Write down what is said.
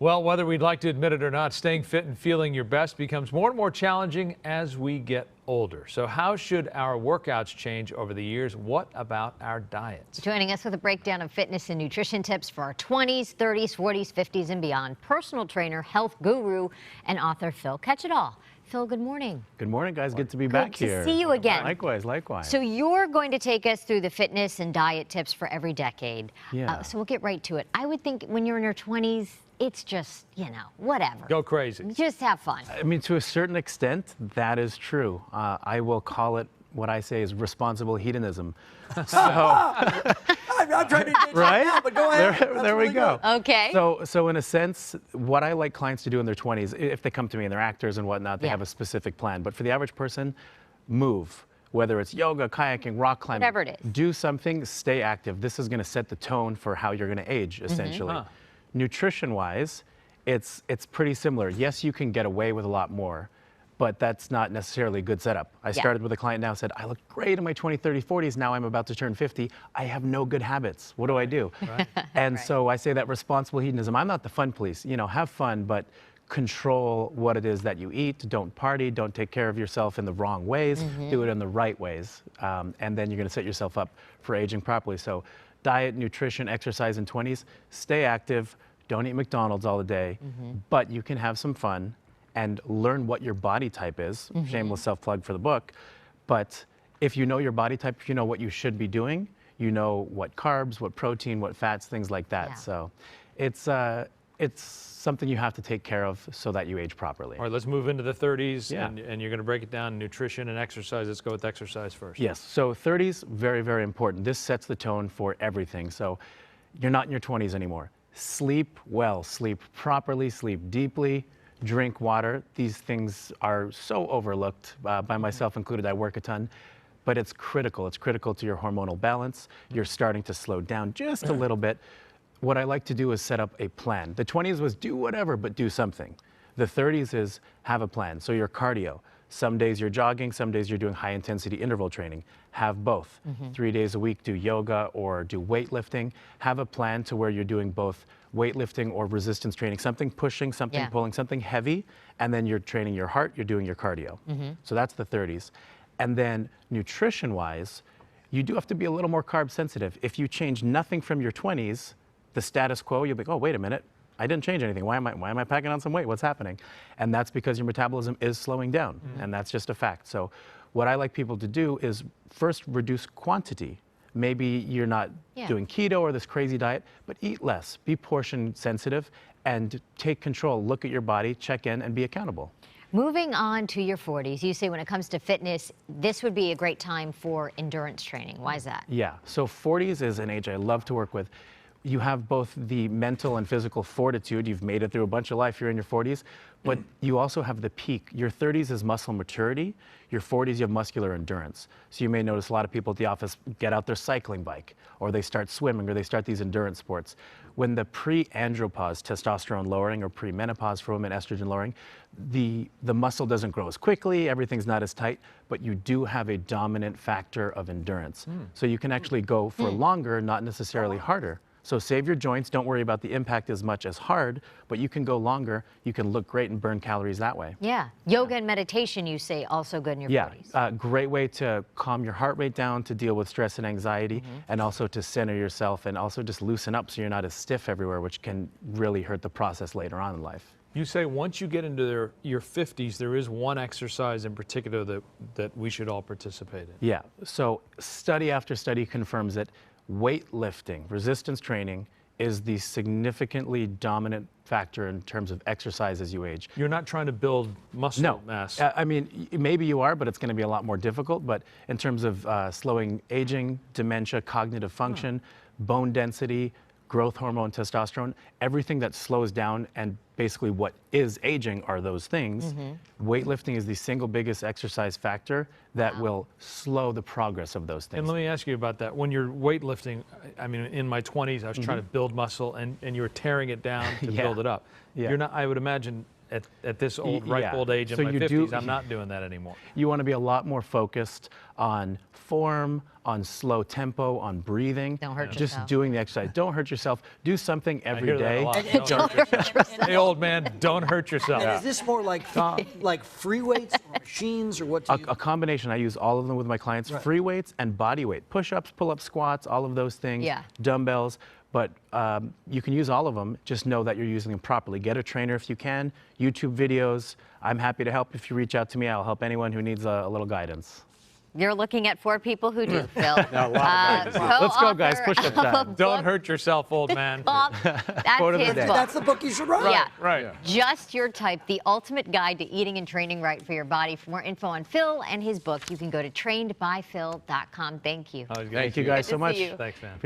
Well, whether we'd like to admit it or not, staying fit and feeling your best becomes more and more challenging as we get older. So how should our workouts change over the years? What about our diets? Joining us with a breakdown of fitness and nutrition tips for our 20s, 30s, 40s, 50s, and beyond, personal trainer, health guru, and author Phil Catudal. Phil, good morning. Good morning, guys. Good to be back here. Good to see you again. Likewise, likewise. So you're going to take us through the fitness and diet tips for every decade. Yeah. So we'll get right to it. I would think when you're in your 20s, it's just, you know, whatever. Go crazy. Just have fun. I mean, to a certain extent, that is true. I will call it what I say is responsible hedonism. So, I'm trying to get right? now, but go ahead. There we go. Okay. So in a sense, what I like clients to do in their 20s, if they come to me and they're actors and whatnot, they have a specific plan. But for the average person, move. Whether it's yoga, kayaking, rock climbing, whatever it is. Do something, stay active. This is going to set the tone for how you're going to age, essentially. Nutrition-wise, it's pretty similar. Yes, you can get away with a lot more, but that's not necessarily a good setup. I started with a client now, said, I look great in my 20s, 30s, 40s. Now I'm about to turn 50. I have no good habits. What do I do? Right. And so I say that responsible hedonism. I'm not the fun police. You know, have fun, but control what it is that you eat. Don't party. Don't take care of yourself in the wrong ways. Do it in the right ways. And then you're going to set yourself up for aging properly. So diet, nutrition, exercise in 20s, stay active. Don't eat McDonald's all the day, but you can have some fun and learn what your body type is. Shameless self-plug for the book. But if you know your body type, if you know what you should be doing, you know what carbs, what protein, what fats, things like that. Yeah. So it's something you have to take care of so that you age properly. All right, let's move into the 30s, Yeah. and you're going to break it down, nutrition and exercise. Let's go with exercise first. Yes, so 30s, very, very important. This sets the tone for everything. So you're not in your 20s anymore. Sleep well, sleep properly, sleep deeply, drink water. These things are so overlooked, by myself included. I work a ton, but it's critical. It's critical to your hormonal balance. You're starting to slow down just a little bit. What I like to do is set up a plan. The 20s was do whatever, but do something. The 30s is have a plan. So your cardio. Some days you're jogging, some days you're doing high intensity interval training. Have both. 3 days a week, do yoga or do weightlifting. Have a plan to where you're doing both weightlifting or resistance training, something pushing, something pulling, something heavy, and then you're training your heart, you're doing your cardio. So that's the 30s. And then nutrition-wise, you do have to be a little more carb sensitive. If you change nothing from your 20s, the status quo, you'll be like, oh, wait a minute. I didn't change anything. Why am I packing on some weight? What's happening? And that's because your metabolism is slowing down, and that's just a fact. So what I like people to do is first reduce quantity. Maybe you're not doing keto or this crazy diet, but eat less. Be portion sensitive and take control. Look at your body, check in, and be accountable. Moving on to your 40s, you say when it comes to fitness, this would be a great time for endurance training. Why is that? Yeah, so 40s is an age I love to work with. You have both the mental and physical fortitude. You've made it through a bunch of life. You're in your 40s, but you also have the peak. Your 30s is muscle maturity. Your 40s, you have muscular endurance. So you may notice a lot of people at the office get out their cycling bike, or they start swimming, or they start these endurance sports. When the pre-andropause, testosterone lowering, or pre-menopause for women, estrogen lowering, the muscle doesn't grow as quickly, everything's not as tight, but you do have a dominant factor of endurance. So you can actually go for longer, not necessarily harder. So save your joints, don't worry about the impact as much as hard, but you can go longer, you can look great and burn calories that way. Yeah, yoga and meditation, you say, also good in your 40s. Yeah, great way to calm your heart rate down, to deal with stress and anxiety, and also to center yourself and also just loosen up so you're not as stiff everywhere, which can really hurt the process later on in life. You say once you get into your 50s, there is one exercise in particular that we should all participate in. Yeah, so study after study confirms that weightlifting, resistance training, is the significantly dominant factor in terms of exercise as you age. You're not trying to build muscle mass. I mean, maybe you are, but it's going to be a lot more difficult. But in terms of slowing aging, dementia, cognitive function, bone density, growth hormone, testosterone, everything that slows down and basically what is aging are those things. Weightlifting is the single biggest exercise factor that will slow the progress of those things. And let me ask you about that. When you're weightlifting, I mean, in my 20s, I was trying to build muscle, and you were tearing it down to build it up. You're not, I would imagine, at this old, Yeah. ripe old age in So my you 50s. do- I'm not doing that anymore. You want to be a lot more focused on form, on slow tempo, on breathing. Don't hurt Just yourself. doing the exercise. Don't hurt yourself. Do something I every hear that a day. lot. And- Don't hurt yourself. Hey, old man, don't hurt yourself. And is this more like free weights or machines or what do you? A combination. I use all of them with my clients. Right. Free weights and body weight. Push-ups, pull-ups, squats, all of those things. Yeah. Dumbbells. But you can use all of them. Just know that you're using them properly. Get a trainer if you can. YouTube videos. I'm happy to help. If you reach out to me, I'll help anyone who needs a little guidance. You're looking at 4 people who do, Phil. Let's go, guys. Push-up time. Don't hurt yourself, old man. That's Quote of the his day. book. That's the book you should write. Yeah. Right. Just Your Type, the ultimate guide to eating and training right for your body. For more info on Phil and his book, you can go to trainedbyphil.com. Thank you. Oh, Thank you guys Good so to much. see you. Thanks, man.